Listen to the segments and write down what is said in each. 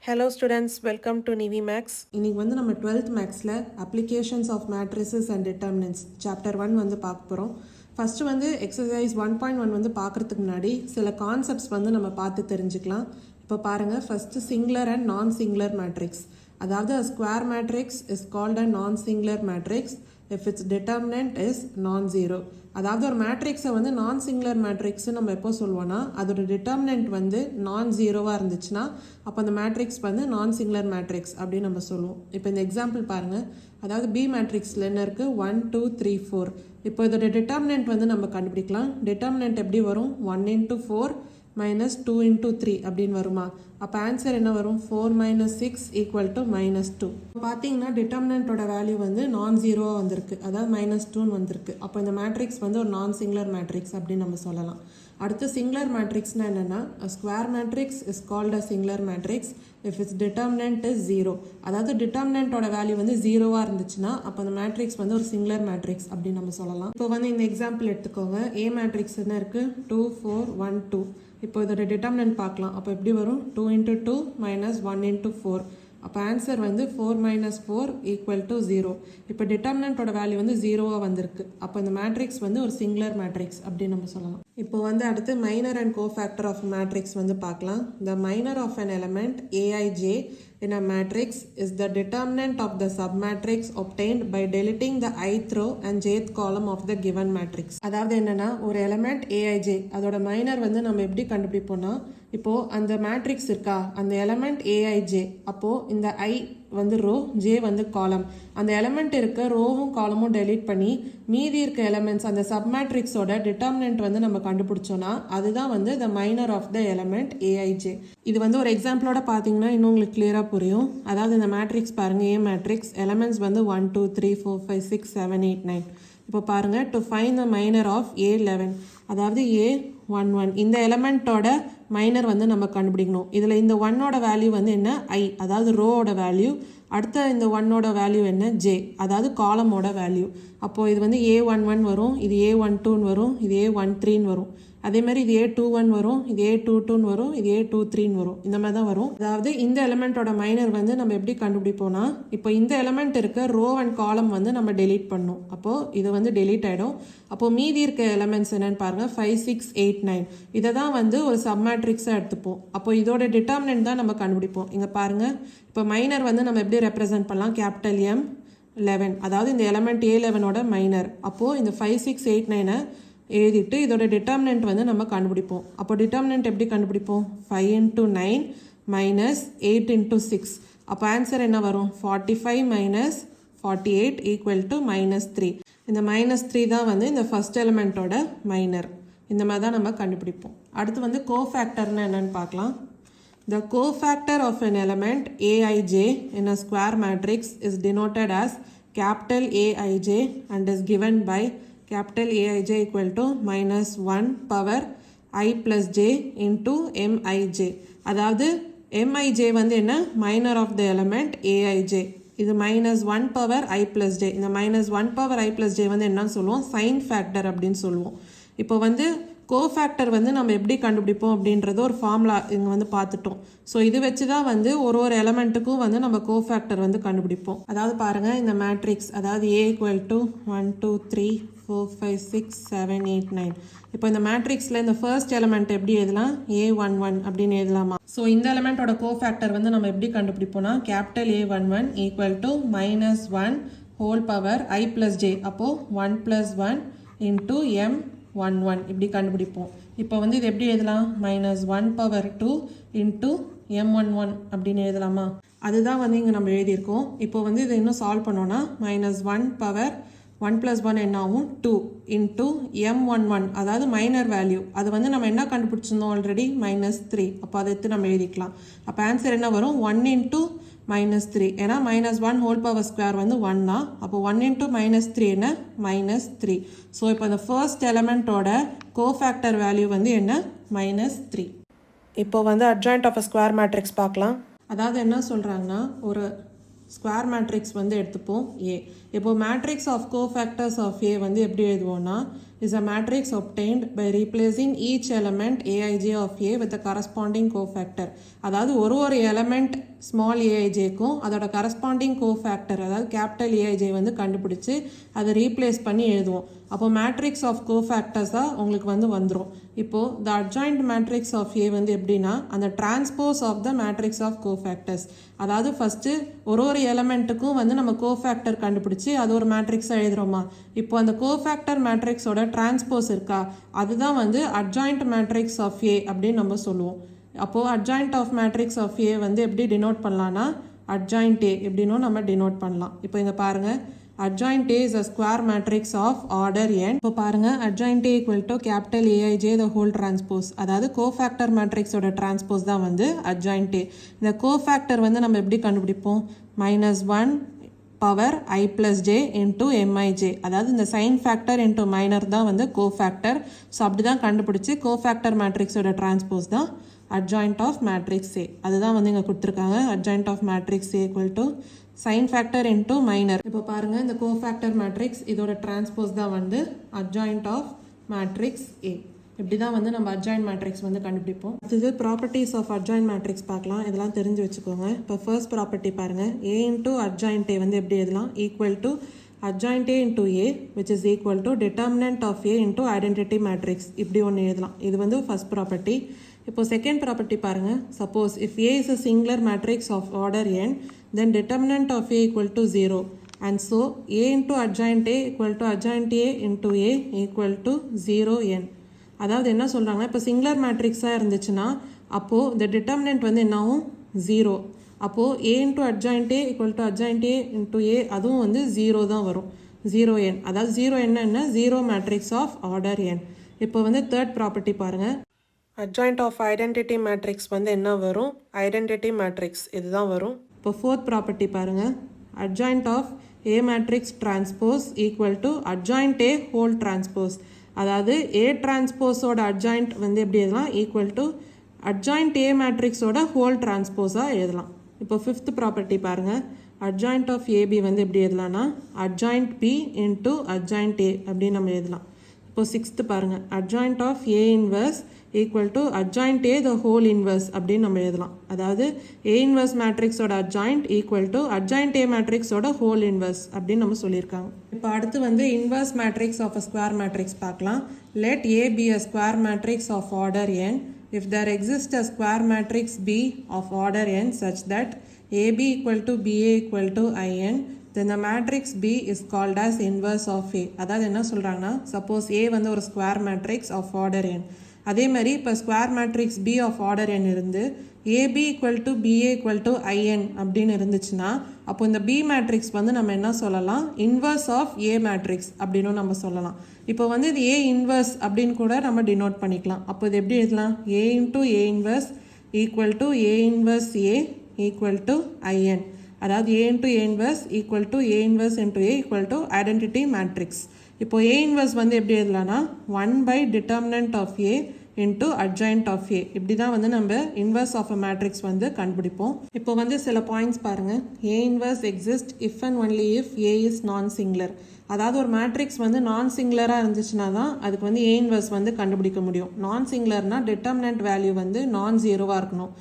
Hello students, welcome to Nivi Max. இன்னைக்கு வந்து நம்ம 12th மேக்ஸில் applications of matrices and determinants chapter 1 வந்து பார்க்க போகிறோம். ஃபஸ்ட்டு வந்து எக்ஸசைஸ் 1.1 வந்து பார்க்குறதுக்கு முன்னாடி சில கான்செப்ட்ஸ் வந்து நம்ம பார்த்து தெரிஞ்சுக்கலாம். இப்போ பாருங்கள், ஃபஸ்ட்டு சிங்குலர் அண்ட் நான் சிங்குலர் மேட்ரிக்ஸ். அதாவது a square matrix is called a non-singular matrix if its determinant is non-zero. அதாவது ஒரு மேட்ரிக்ஸை வந்து நான் சிங்குலர் மேட்ரிக்ஸ்னு நம்ம எப்போ சொல்லுவோன்னா அதோட டிட்டர்மினன்ட் வந்து நான் ஜீரோவாக இருந்துச்சுன்னா அப்போ அந்த மேட்ரிக்ஸ் வந்து நான் சிங்குலர் மேட்ரிக்ஸ் அப்படின்னு நம்ம சொல்லுவோம். இப்போ இந்த எக்ஸாம்பிள் பாருங்கள், அதாவது பி மேட்ரிக்ஸில் என்ன இருக்குது, 1 2 3 4. இப்போ இதோட டிட்டர்மினன்ட் வந்து நம்ம கண்டுபிடிக்கலாம். டிட்டர்மினன்ட் எப்படி வரும், 1 × 4 minus 2 × 3 அப்படின்னு வருமா? அப்போ ஆன்சர் என்ன வரும், 4 - 6 = -2. பார்த்தீங்கன்னா டிட்டர்மினன்ட்டோட வேல்யூ வந்து நான் ஜீரோவாக வந்திருக்கு, அதாவது -2ன்னு வந்திருக்கு. அப்போ இந்த மேட்ரிக்ஸ் வந்து ஒரு நான் சிங்குலர் மேட்ரிக்ஸ் அப்படின்னு நம்ம சொல்லலாம். அடுத்து சிங்குலர் மேட்ரிக்ஸ்னா என்னென்னா, square matrix is called a singular matrix if it's determinant is zero. அதாவது டிட்டர்மினன்ட்டோட வேல்யூ வந்து ஜீரோவாக இருந்துச்சுன்னா அப்போ அந்த மேட்ரிக்ஸ் வந்து ஒரு சிங்குலர் மேட்ரிக்ஸ் அப்படின்னு நம்ம சொல்லலாம். இப்போ வந்து இந்த எக்ஸாம்பிள் எடுத்துக்கோங்க. ஏ மேட்ரிக்ஸ் என்ன இருக்குது, 2 4 1 2. இப்போ இதோட டிட்டர்மினன்ட் பார்க்கலாம். அப்போ எப்படி வரும், 2 × 2 - 1 × 4. அப்போ ஆன்சர் வந்து 4 - 4 = 0. இப்போ டிட்டர்மினன்ட்டோட வேல்யூ வந்து ஜீரோவாக வந்திருக்கு. அப்போ இந்த மேட்ரிக்ஸ் வந்து ஒரு சிங்குலர் மேட்ரிக்ஸ் அப்படின்னு நம்ம சொல்லலாம். இப்போ வந்து அடுத்து minor and cofactor of matrix வந்து பார்க்கலாம். The minor of an element aij in a matrix is the determinant of the submatrix obtained by deleting the ith row and jth column of the given matrix. அதாவது என்னன்னா, ஒரு element aij அதோட minor வந்து நம்ம எப்படி கண்டுபிடிப்போம்னா, இப்போ அந்த matrix இருக்கா, அந்த எலிமெண்ட் aij, அப்போ இந்த i வந்து ரோ, ஜே வந்து காலம். அந்த எலிமெண்ட் இருக்க ரோவும் காலமும் டெலீட் பண்ணி மீதி இருக்க எலிமெண்ட்ஸ் அந்த சப்மேட்ரிக்ஸோட டிட்டர்மினன்ட் வந்து நம்ம கண்டுபிடிச்சோன்னா அதுதான் வந்து the minor of the element A I J. இது வந்து ஒரு எக்ஸாம்பிளோட பார்த்தீங்கன்னா இன்னும் உங்களுக்கு கிளியராக புரியும். அதாவது இந்த மேட்ரிக்ஸ் பாருங்கள், ஏ மேட்ரிக்ஸ், எலிமெண்ட்ஸ் வந்து 1 2 3 4 5 6 7 8 9. இப்போ பாருங்கள், to find the minor of A11, அதாவது A11 இந்த எலிமெண்ட்டோட மைனர் வந்து நம்ம கண்டுபிடிக்கணும். இதில் இந்த 1ஓட வேல்யூ வந்து என்ன, ஐ, அதாவது ரோவோட வேல்யூ. அடுத்த இந்த 1ஓட வேல்யூ என்ன, ஜே, அதாவது காலமோட வேல்யூ. அப்போது இது வந்து A11 வரும், இது A12ன்னு வரும், இது A13ன்னு வரும். அதேமாதிரி இது A21 வரும், இது A22ன்னு வரும், இது A23ன்னு வரும். இந்த மாதிரி தான் வரும். அதாவது இந்த எலிமெண்ட்டோட மைனர் வந்து நம்ம எப்படி கண்டுபிடிப்போம்னா, இப்போ இந்த எலிமெண்ட் இருக்க ரோ அண்ட் காலம் வந்து நம்ம டெலீட் பண்ணணும். அப்போது இது வந்து டெலீட் ஆகிடும். அப்போது மீதி இருக்க எலிமெண்ட்ஸ் என்னென்னு பாருங்கள், 5 6 8 9. இதை தான் வந்து ஒரு சப்மேட்ரிக்ஸாக எடுத்துப்போம். அப்போ இதோட டிட்டர்மினன்ட் தான் நம்ம கண்டுபிடிப்போம். இங்கே பாருங்கள், இப்போ மைனர் வந்து நம்ம எப்படி ரெப்ரசென்ட் பண்ணலாம், கேபிட்டல் M11, அதாவது இந்த எலிமெண்ட் A11ஓட மைனர். அப்போது இந்த 5 6 8 9 எழுதிட்டு இதோட டிட்டர்மினன்ட் வந்து நம்ம கண்டுபிடிப்போம். அப்போ டிட்டர்மினன்ட் எப்படி கண்டுபிடிப்போம், 5 × 9 - 8 × 6. அப்போ ஆன்சர் என்ன வரும், 45 - 48 = -3. இந்த -3 தான் வந்து இந்த ஃபர்ஸ்ட் எலிமெண்ட்டோட மைனர். இந்த மாதிரி தான் நம்ம கண்டுபிடிப்போம். அடுத்து வந்து கோஃபேக்டர்னு என்னன்னு பார்க்கலாம். The cofactor of an element aij in a square matrix is denoted as capital Aij and is given by capital Aij = -1 power I plus j into Mij. அதாவது Mij வந்து என்ன, minor of the element Aij. இது -1 power I plus j. இந்த -1 power I plus j வந்து என்னன்னு சொல்லுவோம், sign factor அப்படின்னு சொல்லுவோம். இப்போ வந்து கோஃபேக்டர் வந்து நம்ம எப்படி கண்டுபிடிப்போம் அப்படின்றது ஒரு ஃபார்முலா இங்கே வந்து பார்த்துட்டோம். ஸோ இது வச்சு தான் வந்து ஒரு எலமெண்ட்டுக்கும் வந்து நம்ம கோஃபேக்டர் வந்து கண்டுபிடிப்போம். அதாவது பாருங்கள், இந்த மேட்ரிக்ஸ், அதாவது A = 1 2 3 4 5 6 7 8 9. இப்போ இந்த மேட்ரிக்ஸில் இந்த ஃபர்ஸ்ட் எலிமெண்ட் எப்படி எழுதலாம், A11 அப்படின்னு எழுதலாமா? ஸோ இந்த எலிமெண்ட்டோட கோஃபேக்டர் வந்து நம்ம எப்படி கண்டுபிடிப்போம்னா, capital A11 = -1 whole power I plus j. அப்போது 1 + 1 × M11 இப்படி கண்டுபிடிப்போம். இப்போ வந்து இது எப்படி எழுதலாம், -1 power 2 × M11 அப்படின்னு எழுதலாமா? அதுதான் வந்து இங்கே நம்ம எழுதியிருக்கோம். இப்போ வந்து இதை இன்னும் சால்வ் பண்ணோன்னா -1 power 1 + 1 என்ன ஆகும், 2 × M11, அதாவது மைனர் வேல்யூ. அது வந்து நம்ம என்ன கண்டுபிடிச்சிருந்தோம் ஆல்ரெடி, -3. அப்போ அதை எடுத்து நம்ம எழுதிக்கலாம். அப்போ ஆன்சர் என்ன வரும், 1 × -3. ஏன்னா -1 ஹோல் பவர் ஸ்கொயர் வந்து 1 தான். அப்போ 1 × -3 என்ன, -3. ஸோ இப்போ இந்த ஃபர்ஸ்ட் எலிமெண்ட்டோட கோஃபேக்டர் வேல்யூ வந்து என்ன, -3. இப்போ வந்து adjoint of a square matrix பார்க்கலாம். அதாவது என்ன சொல்கிறாங்கன்னா, ஒரு ஸ்கொயர் மேட்ரிக்ஸ் வந்து எடுத்துப்போம் ஏ. இப்போ matrix of cofactors of A வந்து எப்படி எழுதுவோம்னா is a matrix obtained by replacing each element aij of A with the corresponding cofactor. அதாவது ஒரு எலமெண்ட் ஸ்மால் ஏஐஜேக்கும் அதோட கரஸ்பாண்டிங் கோஃபேக்டர் அதாவது கேபிட்டல் ஏஐஜே வந்து கண்டுபிடிச்சு அதை ரீப்ளேஸ் பண்ணி எழுதுவோம். அப்போ மேட்ரிக்ஸ் ஆஃப் கோஃபேக்டர்ஸாக உங்களுக்கு வந்து வந்துடும். இப்போது the adjoint matrix of A வந்து எப்படின்னா அந்த transpose of the matrix of cofactors. அதாவது ஃபஸ்ட்டு ஒரு எலமெண்ட்டுக்கும் வந்து நம்ம கோஃபேக்டர் கண்டுபிடிச்சி அது ஒரு மேட்ரிக்ஸாக எழுதுகிறோமா. இப்போ அந்த கோஃபேக்டர் மேட்ரிக்ஸோட டிரான்ஸ்போஸ் இருக்கா அதுதான் வந்து அட்ஜாயிண்ட் மேட்ரிக்ஸ் ஆஃப் ஏ அப்படின்னு நம்ம சொல்லுவோம். அப்போது adjoint of matrix of A வந்து எப்படி டினோட் பண்ணலான்னா அட்ஜாயிண்ட் ஏ எப்படின்னும் நம்ம டினோட் பண்ணலாம். இப்போ இங்கே பாருங்கள் adjoint A is a square matrix of order n. இப்போ பாருங்க adjoint A equal to capital Aij the whole transpose. அதாவது cofactor matrix ஓட transpose தான் வந்து adjoint A. இந்த cofactor வந்து நம்ம எப்படி கண்டுபிடிப்போம் -1 power I plus j into mij. அதாவது இந்த sin factor into minor தான் வந்து cofactor. ஸோ அப்படி தான் கண்டுபிடிச்சி cofactor matrix ஓட transpose தான் adjoint of matrix A. அதுதான் வந்து இங்கே கொடுத்துருக்காங்க adjoint of matrix A equal to sin factor into minor. இப்போ பாருங்க இந்த கோஃபேக்டர் மேட்ரிக்ஸ் இதோட டிரான்ஸ்போஸ் தான் வந்து adjoint of matrix A. இப்படி தான் வந்து நம்ம adjoint மேட்ரிக்ஸ் வந்து கண்டுபிடிப்போம். இது ப்ராப்பர்ட்டிஸ் ஆஃப் adjoint மேட்ரிக்ஸ் பார்க்கலாம். இதெல்லாம் தெரிஞ்சு வச்சுக்கோங்க. இப்போ ஃபர்ஸ்ட் ப்ராப்பர்ட்டி பாருங்க A into adjoint A வந்து எப்படி எழுதலாம் equal to adjoint A into A which is equal to determinant of A into identity matrix. இப்படி ஒன்று எழுதலாம். இது வந்து ஃபர்ஸ்ட் ப்ராப்பர்ட்டி. இப்போ செகண்ட் ப்ராப்பர்ட்டி பாருங்க suppose if A is a singular matrix of order n then determinant of A equal to 0 and so A into adjoint A equal to adjoint A into A equal to 0 n. அதாவது என்ன சொல்கிறாங்கன்னா இப்போ singular மேட்ரிக்ஸாக இருந்துச்சுன்னா அப்போது இந்த determinant வந்து என்னாகும் 0. அப்போது A into adjoint A equal to adjoint A into A அதுவும் வந்து 0 தான் வரும் 0n. அதாவது 0 என்ன 0 மேட்ரிக்ஸ் ஆஃப் ஆர்டர் n. இப்போ வந்து தேர்ட் ப்ராப்பர்ட்டி பாருங்கள் adjoint of identity matrix வந்து என்ன வரும் identity matrix இதுதான் வரும். இப்போ ஃபோர்த் ப்ராப்பர்ட்டி பாருங்கள் adjoint of A matrix transpose equal to adjoint A whole transpose. அதாவது A டிரான்ஸ்போஸோட adjoint வந்து எப்படி எழுதலாம் ஈக்குவல் டு adjoint A மேட்ரிக்ஸோட ஹோல் டிரான்ஸ்போஸாக எழுதலாம். இப்போ ஃபிஃப்த் ப்ராப்பர்ட்டி பாருங்கள் adjoint of AB வந்து எப்படி எழுதலாம்னா adjoint B into adjoint A அப்படின்னு நம்ம எழுதலாம். இப்போ சிக்ஸ்த்து பாருங்கள் adjoint of A inverse equal to adjoint A the whole inverse அப்படின்னு நம்ம எழுதலாம். அதாவது A inverse மேட்ரிக்ஸோட adjoint equal to adjoint A மேட்ரிக்ஸோட whole inverse அப்படின்னு நம்ம சொல்லியிருக்காங்க. இப்போ அடுத்து வந்து inverse matrix of a square matrix பார்க்கலாம். Let A be a square matrix of order n if there exists a square matrix B of order n such that AB equal to BA equal to IN then the matrix B is called as inverse of A. அதாவது என்ன சொல்கிறாங்கன்னா suppose A வந்து ஒரு square matrix of order n. அதே மாதிரி இப்போ square matrix B of order n இருந்து AB equal to BA equal to IN அப்படின்னு இருந்துச்சுன்னா அப்போ இந்த B மேட்ரிக்ஸ் வந்து நம்ம என்ன சொல்லலாம் இன்வர்ஸ் ஆஃப் A மேட்ரிக்ஸ் அப்படின்னு நம்ம சொல்லலாம். இப்போ வந்து இது A இன்வர்ஸ் அப்படின்னு கூட நம்ம டினோட் பண்ணிக்கலாம். அப்போ இது எப்படி எழுதலாம் A into A inverse equal to A inverse A equal to IN. அதாவது A into A inverse equal to A inverse into A equal to identity matrix. இப்போ A இன்வர்ஸ் வந்து எப்படி எழுதலாம்னா 1/determinant of A into adjoint of A. இப்படி தான் வந்து நம்ம inverse of a matrix வந்து கண்டுபிடிப்போம். இப்போ வந்து சில பாயிண்ட்ஸ் பாருங்கள் A inverse exist if and only if A is non singular. அதாவது ஒரு மேட்ரிக்ஸ் வந்து நான் சிங்குலராக இருந்துச்சுன்னா தான் அதுக்கு வந்து A இன்வர்ஸ் வந்து கண்டுபிடிக்க முடியும். நான் சிங்குலர்னால் டிட்டர்மினன்ட் வேல்யூ வந்து நான் ஜீரோவாக இருக்கணும்.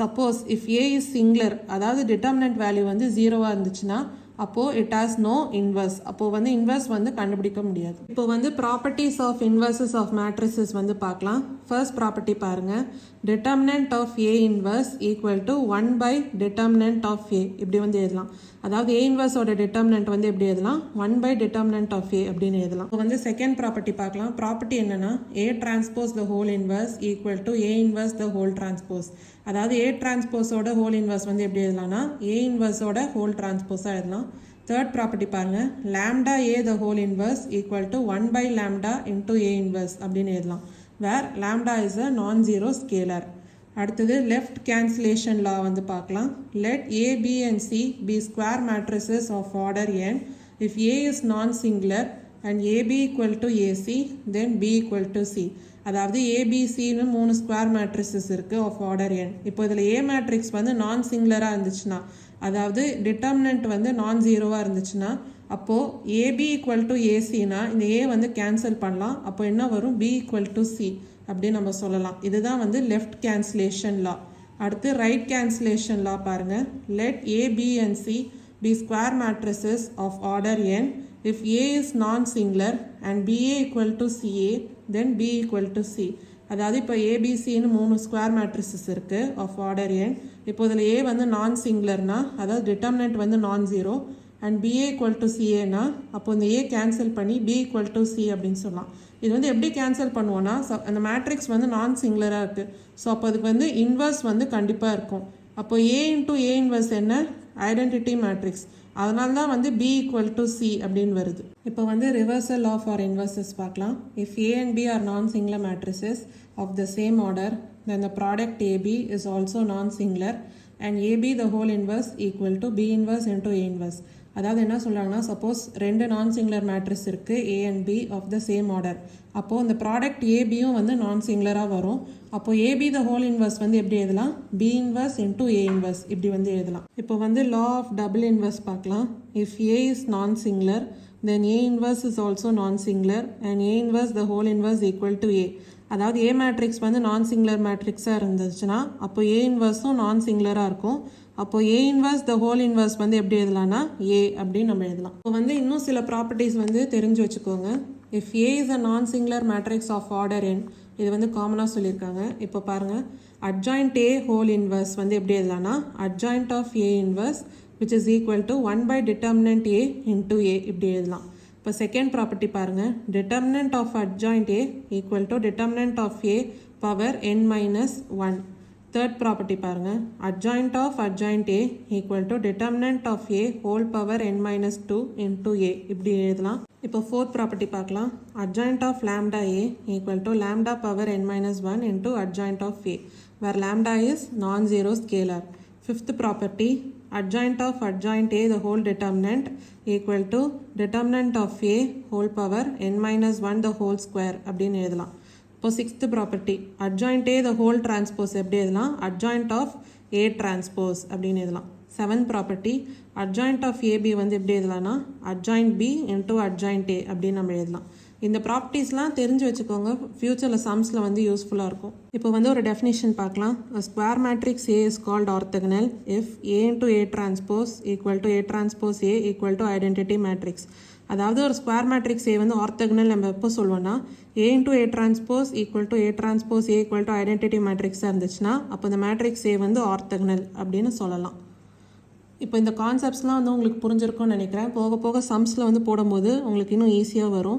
Suppose if A is singular அதாவது டிட்டர்மினன்ட் வேல்யூ வந்து ஜீரோவாக இருந்துச்சுன்னா அப்போது இட் ஹாஸ் நோ இன்வர்ஸ். அப்போது வந்து இன்வர்ஸ் வந்து கண்டுபிடிக்க முடியாது. இப்போ வந்து properties of inverses of matrices வந்து பார்க்கலாம். ஃபர்ஸ்ட் ப்ராப்பர்ட்டி பாருங்கள் determinant of A inverse equal to 1/determinant of A இப்படி வந்து எழுதலாம். அதாவது A இன்வர்ஸோட டிட்டர்மினன்ட் வந்து எப்படி எழுதலாம் 1/determinant of A அப்படின்னு எழுதலாம். இப்போ வந்து செகண்ட் ப்ராப்பர்ட்டி பார்க்கலாம். ப்ராப்பர்ட்டி என்னன்னா A transpose the whole inverse equal to A inverse the whole transpose. அதாவது A டிரான்ஸ்போஸோட ஹோல் இன்வர்ஸ் வந்து எப்படி எழுதலாம்னா A இன்வர்ஸோட ஹோல் டிரான்ஸ்போஸாக எழுதலாம். தேர்ட் ப்ராப்பர்ட்டி பாருங்கள் lambda A the whole inverse equal to 1/lambda into A inverse அப்படின்னு எழுதலாம். வேர் lambda is a non-zero scalar. அடுத்தது left cancellation லா வந்து பார்க்கலாம். let A, B and C be square matrices of order n if A is non-singular and AB equal to AC then B equal to C. அதாவது ஏபிசின்னு 3 square matrices இருக்குது of order n. இப்போ இதில் A matrix வந்து நான் சிங்குலராக இருந்துச்சுன்னா, அதாவது determinant வந்து நான் ஜீரோவாக இருந்துச்சுன்னா, அப்போது ஏபி ஈக்குவல் டு ஏசினா இந்த ஏ வந்து கேன்சல் பண்ணலாம். அப்போ என்ன வரும்? பி ஈக்குவல் டு சி அப்படின்னு நம்ம சொல்லலாம். இதுதான் வந்து லெஃப்ட் கேன்சலேஷன் லா. அடுத்து ரைட் கேன்சலேஷன் லா பாருங்கள். Let A B and C be square matrices of order n if A is non-singular and BA equal to CA then B equal to C. அதாவது இப்போ ஏபிசின்னு 3 square matrices இருக்குது of order n. இப்போ இதில் ஏ வந்து நான் சிங்குலர்னா, அதாவது determinant வந்து நான் zero and BA equal to சிஏனா, அப்போ இந்த ஏ கேன்சல் பண்ணி பி ஈக்குவல் டு சி அப்படின்னு சொல்லலாம். இது வந்து எப்படி கேன்சல் பண்ணுவோன்னா, அந்த மேட்ரிக்ஸ் வந்து நான் சிங்குலராக இருக்குது. ஸோ அப்போ அதுக்கு வந்து இன்வர்ஸ் வந்து கண்டிப்பாக இருக்கும். அப்போ ஏ இன்டூ ஏ இன்வர்ஸ் என்ன? Identity matrix. அதனால தான் வந்து பி ஈக்குவல் டு சி அப்படின்னு வருது. இப்போ வந்து ரிவர்சல் ஆஃப் ஆர் இன்வர்சஸ் பார்க்கலாம். If A and B are non singular matrices of the same order then the product A B is also non singular and A B the whole inverse equal to B inverse into A inverse. அதாவது என்ன சொல்கிறாங்கன்னா, suppose 2 non singular matrix இருக்குது A and B of the same order. அப்போது இந்த product ஏபியும் வந்து நான் சிங்குலராக வரும். அப்போது ஏபி த ஹோல் இன்வர்ஸ் வந்து எப்படி எழுதலாம்? B inverse into A inverse இப்படி வந்து எழுதலாம். இப்போ வந்து லா ஆஃப் டபுள் இன்வர்ஸ் பார்க்கலாம். If A is non singular then A inverse is also non singular and A inverse the whole inverse equal to A. அதாவது ஏ மேட்ரிக்ஸ் வந்து நான் singular மேட்ரிக்ஸாக இருந்துச்சுன்னா அப்போ ஏ இன்வர்ஸும் நான் சிங்குலராக இருக்கும். அப்போ ஏ இன்வர்ஸ் த ஹோல் இன்வர்ஸ் வந்து எப்படி எழுதலாம்னா ஏ அப்படின்னு நம்ம எழுதலாம். இப்போ வந்து இன்னும் சில ப்ராப்பர்ட்டிஸ் வந்து தெரிஞ்சு வச்சுக்கோங்க. If A is a non singular matrix of order n, இது வந்து காமனாக சொல்லியிருக்காங்க. இப்போ பாருங்கள், அட்ஜாயிண்ட் ஏ ஹோல் இன்வர்ஸ் வந்து எப்படி எழுதலாம்னா adjoint of A inverse which is equal to 1 by determinant A into A இப்படி எழுதலாம். இப்போ செகண்ட் ப்ராப்பர்ட்டி பாருங்கள், determinant of adjoint A equal to determinant of A power n minus 1. Third property பாருங்கள், adjoint of adjoint A equal to determinant of A whole power n minus 2 into A இப்படி எழுதலாம். இப்போ fourth property பார்க்கலாம். Adjoint of lambda A equal to lambda power n minus 1 into adjoint of A where lambda is non zero scalar. Fifth property, adjoint of adjoint A the whole determinant equal to determinant of A whole power n minus 1 the whole square அப்படின்னு எழுதலாம். இப்போ sixth property, adjoint A the whole transpose எப்படி எழுதலாம்? adjoint of A transpose அப்படின்னு எழுதலாம். Seventh property, adjoint of AB வந்து எப்படி எழுதலாம்னா adjoint B into adjoint A அப்படின்னு நம்ம எழுதலாம். இந்த ப்ராப்பர்ட்டிஸ்லாம் தெரிஞ்சு வச்சுக்கோங்க, ஃப்யூச்சரில் சம்ஸில் வந்து யூஸ்ஃபுல்லாக இருக்கும். இப்போ வந்து ஒரு டெஃபினிஷன் பார்க்கலாம். Square matrix A is called orthogonal if A into A transpose equal to A transpose A equal to identity matrix. அதாவது ஒரு ஸ்கொயர் மேட்ரிக்ஸ் ஏ வந்து ஆர்த்தகனல் நம்ம எப்போ சொல்லுவோம்னா A into A transpose equal to A transpose A equal to identity மேட்ரிக்ஸாக இருந்துச்சுன்னா அப்போ இந்த மேட்ரிக்ஸ் ஏ வந்து ஆர்த்தகனல் அப்படின்னு சொல்லலாம். இப்போ இந்த கான்செப்ட்ஸ்லாம் வந்து உங்களுக்கு புரிஞ்சிருக்கும்னு நினைக்கிறேன். போக போக சம்ஸில் வந்து போடும்போது உங்களுக்கு இன்னும் ஈஸியாக வரும்.